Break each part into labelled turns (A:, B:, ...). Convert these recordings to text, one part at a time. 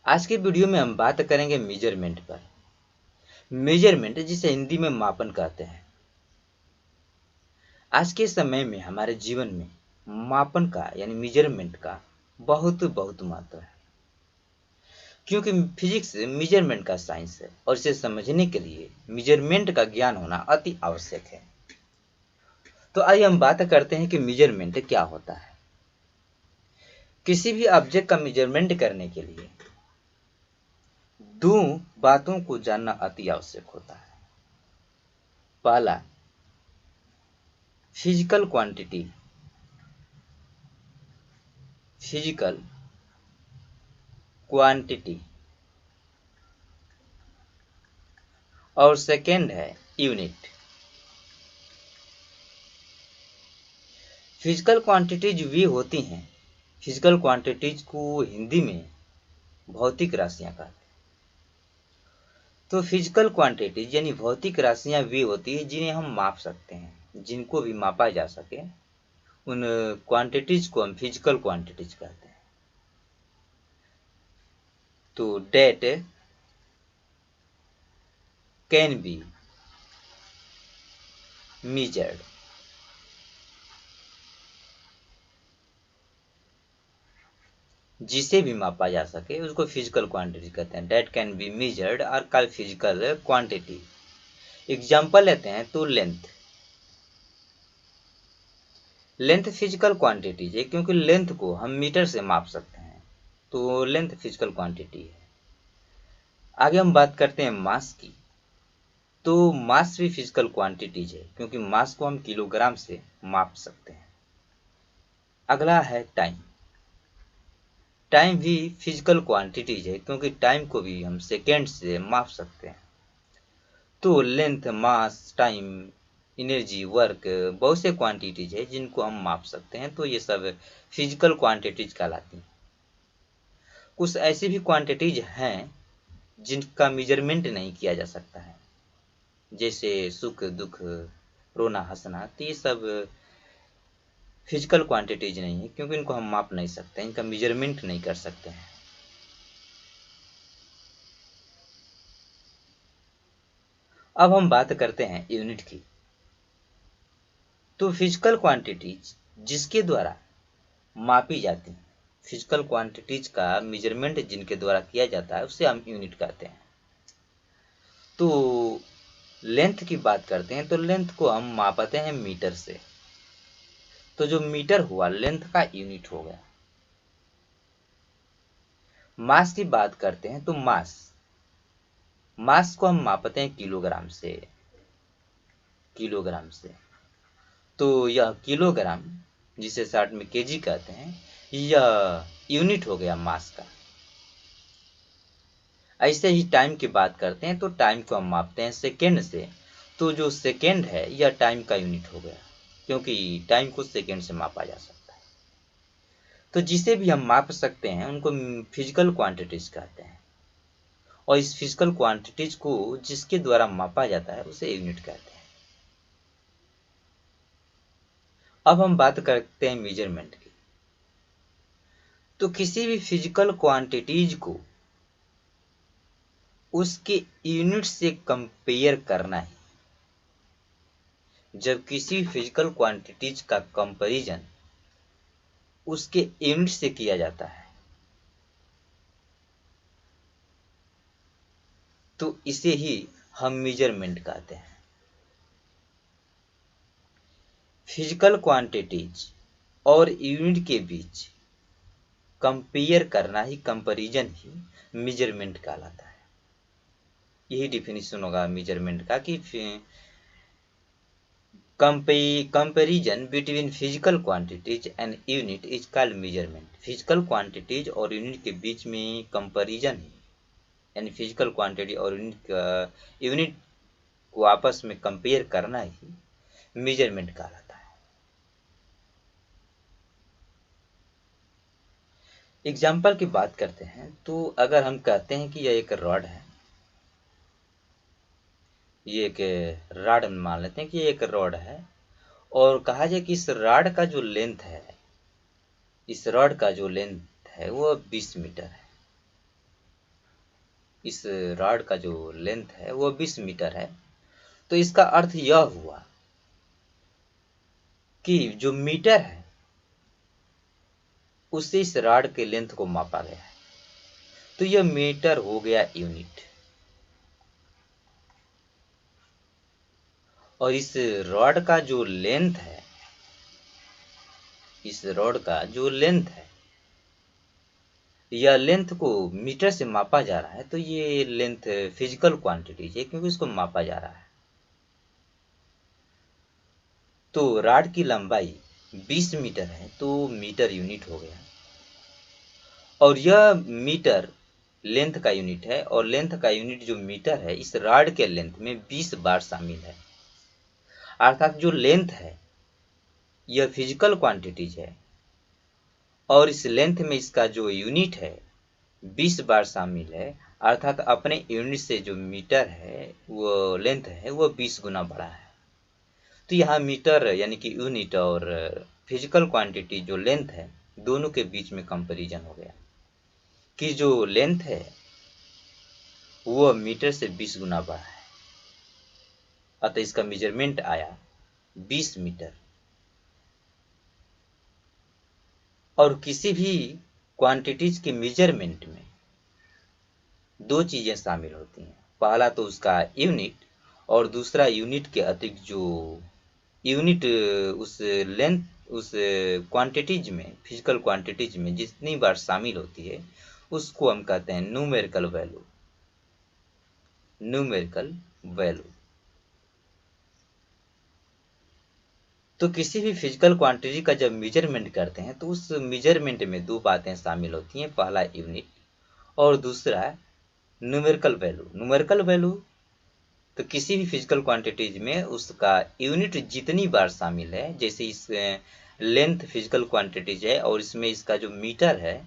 A: आज के वीडियो में हम बात करेंगे मेजरमेंट पर। मेजरमेंट जिसे हिंदी में मापन कहते हैं। आज के समय में हमारे जीवन में मापन का यानी मेजरमेंट का बहुत बहुत महत्व है, क्योंकि फिजिक्स मेजरमेंट का साइंस है और इसे समझने के लिए मेजरमेंट का ज्ञान होना अति आवश्यक है। तो आइए हम बात करते हैं कि मेजरमेंट क्या होता है। किसी भी ऑब्जेक्ट का मेजरमेंट करने के लिए दो बातों को जानना अति आवश्यक होता है। पहला, फिजिकल क्वांटिटी, फिजिकल क्वांटिटी, और सेकेंड है यूनिट। फिजिकल क्वांटिटीज वे होती हैं, फिजिकल क्वांटिटीज को हिंदी में भौतिक राशियां कहते हैं। तो फिजिकल क्वांटिटीज यानी भौतिक राशियां वे होती है जिन्हें हम माप सकते हैं, जिनको भी मापा जा सके उन क्वांटिटीज को हम फिजिकल क्वांटिटीज कहते हैं। तो डेट कैन बी measured, जिसे भी मापा जा सके उसको फिजिकल क्वांटिटी कहते हैं। डेट कैन बी मेजर्ड और कॉल्ड फिजिकल क्वांटिटी। एग्जाम्पल लेते हैं तो लेंथ। लेंथ फिजिकल क्वांटिटी है, क्योंकि लेंथ को हम मीटर से माप सकते हैं, तो लेंथ फिजिकल क्वांटिटी है। आगे हम बात करते हैं मास की। तो मास भी फिजिकल क्वांटिटीज है, क्योंकि मास को हम किलोग्राम से माप सकते हैं। अगला है टाइम। टाइम भी फिजिकल क्वांटिटीज है, क्योंकि टाइम को भी हम सेकेंड से माप सकते हैं। तो लेंथ, मास, टाइम, एनर्जी, वर्क, बहुत से क्वांटिटीज है जिनको हम माप सकते हैं, तो ये सब फिजिकल क्वांटिटीज कहलाती हैं। कुछ ऐसी भी क्वांटिटीज हैं जिनका मेजरमेंट नहीं किया जा सकता है, जैसे सुख दुख, रोना हंसना। तो ये सब फिजिकल क्वांटिटीज नहीं है, क्योंकि इनको हम माप नहीं सकते, इनका मेजरमेंट नहीं कर सकते हैं। अब हम बात करते हैं यूनिट की। तो फिजिकल क्वांटिटीज जिसके द्वारा मापी जाती हैं, फिजिकल क्वांटिटीज का मेजरमेंट जिनके द्वारा किया जाता है उसे हम यूनिट कहते हैं। तो लेंथ की बात करते हैं तो लेंथ को हम मापते हैं मीटर से। तो जो मीटर हुआ लेंथ का यूनिट हो गया। मास की बात करते हैं तो मास को हम मापते हैं किलोग्राम से। किलोग्राम से तो यह किलोग्राम, जिसे शॉर्ट में केजी कहते हैं, यह यूनिट हो गया मास का। ऐसे ही टाइम की बात करते हैं तो टाइम को हम मापते हैं सेकेंड से। तो जो सेकेंड है यह टाइम का यूनिट हो गया, क्योंकि टाइम को सेकेंड से मापा जा सकता है। तो जिसे भी हम माप सकते हैं उनको फिजिकल क्वांटिटीज कहते हैं, और इस फिजिकल क्वांटिटीज को जिसके द्वारा मापा जाता है उसे यूनिट कहते हैं। अब हम बात करते हैं मेजरमेंट की। तो किसी भी फिजिकल क्वांटिटीज को उसके यूनिट से कंपेयर करना है। जब किसी फिजिकल क्वांटिटीज का कंपैरिजन उसके यूनिट से किया जाता है तो इसे ही हम मेजरमेंट कहते हैं। फिजिकल क्वांटिटीज और यूनिट के बीच कंपेयर करना ही, कंपैरिजन ही मेजरमेंट कहलाता है। यही डिफिनीशन होगा मेजरमेंट का कि comparison between physical quantities and unit is called measurement. Physical quantities और यूनिट के बीच में कंपैरिजन ही, यानी फिजिकल क्वांटिटी और यूनिट को आपस में कंपेयर करना ही मेजरमेंट कहलाता है। एग्जाम्पल की बात करते हैं तो अगर हम कहते हैं कि यह एक रॉड है, ये एक रॉड मान लेते हैं कि ये एक रॉड है, और कहा जाए कि इस रॉड का जो लेंथ है, इस रॉड का जो लेंथ है वो 20 मीटर है। इस रॉड का जो लेंथ है वो 20 मीटर है, तो इसका अर्थ यह हुआ कि जो मीटर है उससे इस रॉड के लेंथ को मापा गया है, तो यह मीटर हो गया यूनिट। और इस रॉड का जो लेंथ है, इस रॉड का जो लेंथ है, यह लेंथ को मीटर से मापा जा रहा है, तो ये लेंथ फिजिकल क्वांटिटी है क्योंकि इसको मापा जा रहा है। तो रॉड की लंबाई 20 मीटर है, तो मीटर यूनिट हो गया। और यह मीटर लेंथ का यूनिट है, और लेंथ का यूनिट जो मीटर है इस रॉड के लेंथ में 20 बार शामिल है। अर्थात जो लेंथ है यह फिजिकल क्वांटिटीज है, और इस लेंथ में इसका जो यूनिट है 20 बार शामिल है। अर्थात अपने यूनिट से जो मीटर है वो लेंथ है वो 20 गुना बड़ा है। तो यहाँ मीटर यानी कि यूनिट और फिजिकल क्वांटिटी जो लेंथ है दोनों के बीच में कंपैरिजन हो गया कि जो लेंथ है वो मीटर से 20 गुना बड़ा है, अतः इसका मेजरमेंट आया 20 मीटर। और किसी भी क्वांटिटीज के मेजरमेंट में दो चीजें शामिल होती हैं, पहला तो उसका यूनिट, और दूसरा यूनिट के अतिरिक्त जो यूनिट उस लेंथ उस क्वांटिटीज में फिजिकल क्वांटिटीज में जितनी बार शामिल होती है उसको हम कहते हैं न्यूमेरिकल वैल्यू। Numerical value. तो किसी भी फिजिकल क्वांटिटी का जब मेजरमेंट करते हैं तो उस मेजरमेंट में दो बातें शामिल होती हैं, पहला यूनिट और दूसरा न्यूमेरिकल वैल्यू। न्यूमेरिकल वैल्यू तो किसी भी फिजिकल क्वांटिटीज में उसका यूनिट जितनी बार शामिल है, जैसे इस लेंथ फिजिकल क्वांटिटीज है और इसमें इसका जो मीटर है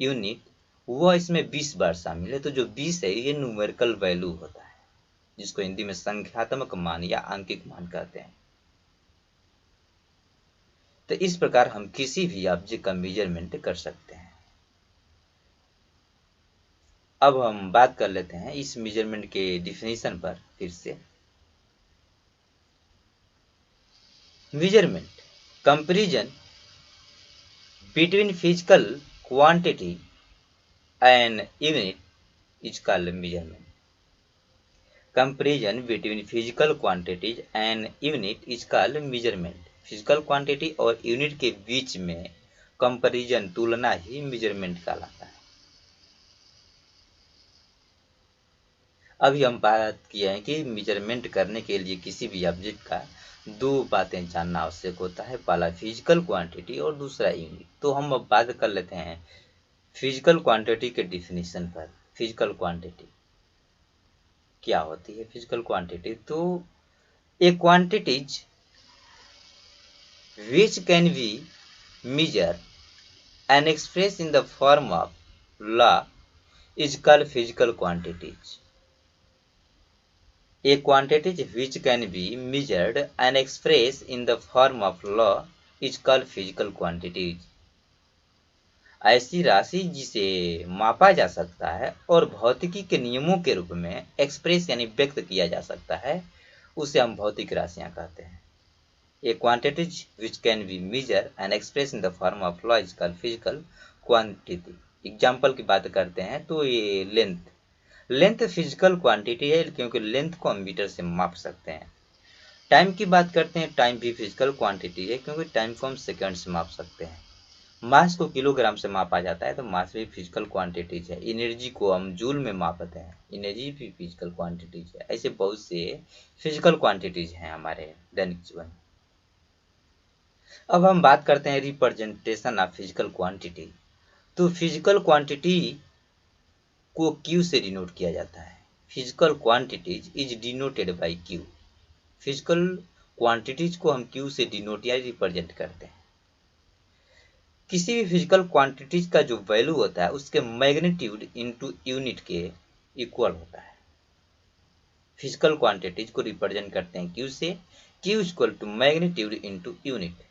A: यूनिट वह इसमें 20 बार शामिल है, तो जो 20 है ये न्यूमेरिकल वैल्यू होता है, जिसको हिंदी में संख्यात्मक मान या आंकिक मान कहते हैं। तो इस प्रकार हम किसी भी ऑब्जेक्ट का मेजरमेंट कर सकते हैं। अब हम बात कर लेते हैं इस मेजरमेंट के डिफिनीशन पर फिर से। Measurement comparison between physical quantity and unit is called measurement. Comparison between physical quantities and unit is called measurement. Physical quantity और यूनिट के बीच में कंपैरिजन तुलना ही मेजरमेंट कहलाता है। अभी हम बात किए हैं कि मेजरमेंट करने के लिए किसी भी ऑब्जेक्ट का दो बातें जानना आवश्यक होता है, पहला फिजिकल क्वांटिटी और दूसरा यूनिट। तो हम अब बात कर लेते हैं फिजिकल क्वांटिटी के डिफिनीशन पर। फिजिकल क्वांटिटी क्या होती है? फिजिकल क्वांटिटी तो ए quantities which can be measured and expressed in the form of law is called physical quantities. A quantity which can be measured and expressed in the form of law is called physical quantities. ऐसी राशि जिसे मापा जा सकता है और भौतिकी के नियमों के रूप में एक्सप्रेस यानी व्यक्त किया जा सकता है उसे हम भौतिक राशियां कहते हैं। A quantity which can be measured and expressed in the form of law is called physical quantity. Example की बात करते हैं तो ये लेंथ फिजिकल क्वांटिटी है क्योंकि लेंथ को हम मीटर से माप सकते हैं। टाइम की बात करते हैं, टाइम भी फिजिकल क्वांटिटी है क्योंकि टाइम को हम सेकंड से माप सकते हैं। मास को किलोग्राम से मापा जाता है तो मास भी फिजिकल क्वांटिटीज है। एनर्जी को हम जूल में मापते हैं, एनर्जी भी फिजिकल क्वांटिटीज है। ऐसे बहुत से फिजिकल क्वांटिटीज हैं हमारे दैनिक जीवन। अब हम बात करते हैं रिप्रेजेंटेशन ऑफ फिजिकल क्वांटिटी। तो फिजिकल क्वांटिटी को क्यू से डिनोट किया जाता है। Physical quantities is denoted by Q. Physical quantities को हम क्यू से डिनोट या रिप्रेजेंट करते हैं। किसी भी फिजिकल क्वांटिटीज का जो वैल्यू होता है उसके मैग्नीट्यूड इनटू यूनिट के इक्वल होता है। फिजिकल क्वांटिटीज को रिप्रेजेंट करते हैं क्यू से, Q equal to magnitude into unit.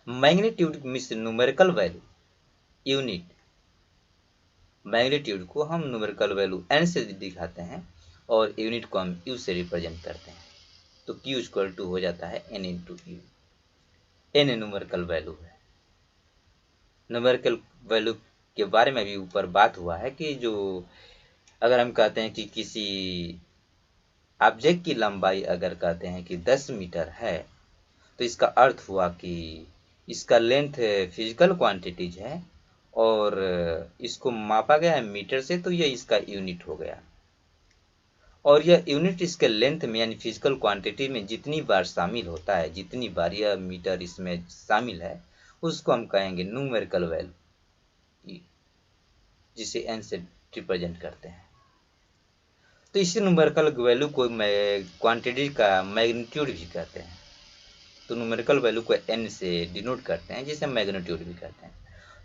A: Magnitude means numerical value, unit magnitude को हम न्यूमेरिकल वैल्यू n से दिखाते हैं और यूनिट को हम u से रिप्रेजेंट करते हैं। तो q इक्वल टू हो जाता है n into you. n numerical value है। न्यूमेरिकल वैल्यू के बारे में भी ऊपर बात हुआ है कि जो अगर हम कहते हैं कि किसी ऑब्जेक्ट की लंबाई अगर कहते हैं कि 10 मीटर है, तो इसका अर्थ हुआ कि इसका लेंथ फिजिकल क्वांटिटीज है और इसको मापा गया है मीटर से, तो यह इसका यूनिट हो गया। और यह यूनिट इसके लेंथ में यानी फिजिकल क्वांटिटी में जितनी बार शामिल होता है, जितनी बार यह मीटर इसमें शामिल है, उसको हम कहेंगे न्यूमेरिकल वैल्यू, जिसे n से रिप्रेजेंट करते हैं। तो इसी न्यूमेरिकल वैल्यू को क्वांटिटी का मैग्नीट्यूड भी कहते हैं। तो न्यूमेरिकल वैल्यू को n से डिनोट करते हैं, जिसे मैग्नीट्यूड भी कहते हैं।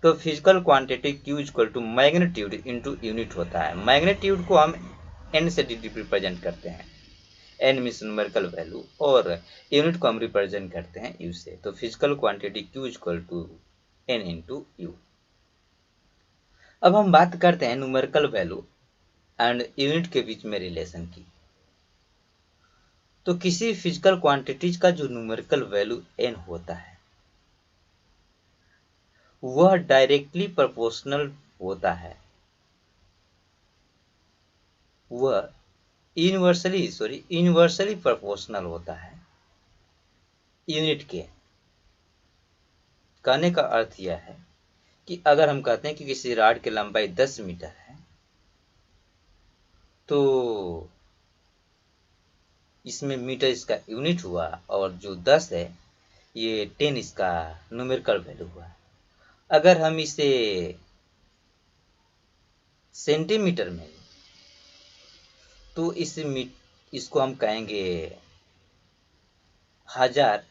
A: तो physical quantity q equal to magnitude into unit होता है। मैग्नीट्यूड को हम n से रिप्रेजेंट करते हैं, n मीन्स न्यूमेरिकल वैल्यू, और यूनिट को हम रिप्रेजेंट करते हैं u से। तो physical quantity q equal to n into U. अब हम बात करते हैं न्यूमेरिकल वैल्यू एंड यूनिट के बीच में रिलेशन की। तो किसी फिजिकल क्वांटिटीज का जो न्यूमेरिकल वैल्यू n होता है, वह डायरेक्टली प्रोपोर्शनल होता है, वह यूनिवर्सली प्रोपोर्शनल होता है यूनिट के। कहने का अर्थ यह है कि अगर हम कहते हैं कि किसी रॉड की लंबाई 10 मीटर है, तो इसमें मीटर इसका यूनिट हुआ और जो 10 है ये 10 इसका न्यूमेरिकल वैल्यू हुआ। अगर हम इसे सेंटीमीटर में, तो इसको हम कहेंगे 1000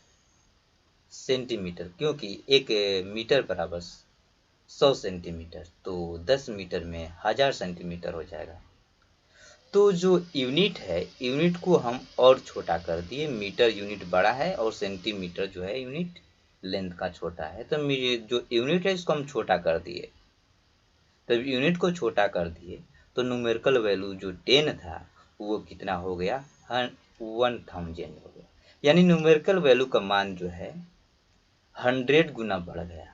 A: सेंटीमीटर, क्योंकि एक मीटर बराबर 100 सेंटीमीटर, तो 10 मीटर में 1000 सेंटीमीटर हो जाएगा। तो जो यूनिट है, यूनिट को हम और छोटा कर दिए। मीटर यूनिट बड़ा है और सेंटीमीटर जो है यूनिट लेंथ का छोटा है, तो जो यूनिट है इसको हम छोटा कर दिए। तब यूनिट को छोटा कर दिए तो न्यूमेरिकल वैल्यू जो 10 था वो कितना हो गया, 1000 हो गया। यानी न्यूमेरिकल वैल्यू का मान जो है 100 गुना बढ़ गया।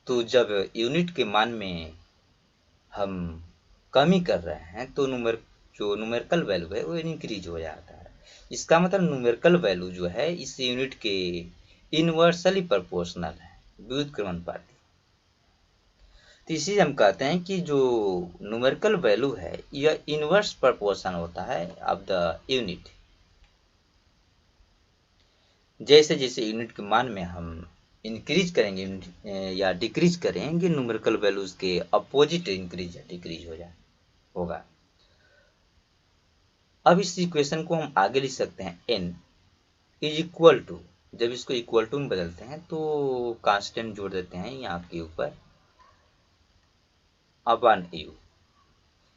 A: तो जब यूनिट के मान में हम कमी कर रहे हैं तो जो न्यूमेरिकल वैल्यू है वो इंक्रीज हो जाता है। इसका मतलब न्यूमेरिकल वैल्यू जो है इस यूनिट के इनवर्सली प्रोपोर्शनल है, व्युत्क्रमानुपाती। तो इसी हम कहते हैं कि जो न्यूमेरिकल वैल्यू है यह इनवर्स प्रोपोर्शन होता है ऑफ द यूनिट। जैसे जैसे यूनिट के मान में हम इंक्रीज करेंगे या डिक्रीज करेंगे, न्यूमेरिकल वैल्यूज के अपोजिट इंक्रीज या डिक्रीज होगा। अब इस इक्वेशन को हम आगे लिख सकते हैं, n इज इक्वल टू, जब इसको इक्वल टू में बदलते हैं तो कांस्टेंट जोड़ देते हैं यहाँ के ऊपर अपॉन u।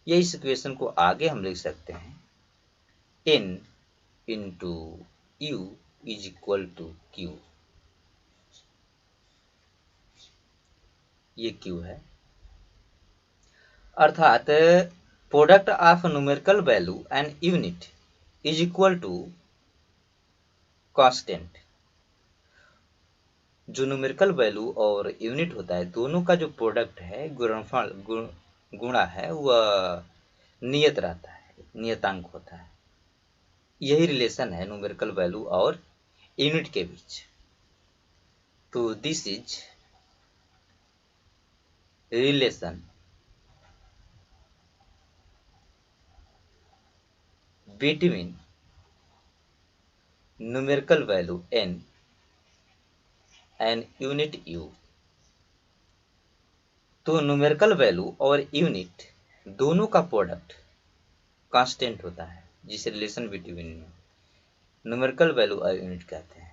A: ये इस इक्वेशन को आगे हम लिख सकते हैं n into U is equal to q। ये q है, अर्थात product of numerical value and unit is equal to constant. जो न्यूमेरिकल वैल्यू और यूनिट होता है, दोनों का जो प्रोडक्ट है, गुणनफल गुणा है, वह नियत रहता है, नियतांक होता है। यही रिलेशन है न्यूमेरिकल वैल्यू और यूनिट के बीच। तो this is relation between numerical value n and unit u। तो न्यूमेरिकल वैल्यू और यूनिट दोनों का प्रोडक्ट कांस्टेंट होता है, जिसे रिलेशन बिटवीन न्यूमेरिकल वैल्यू और यूनिट कहते हैं।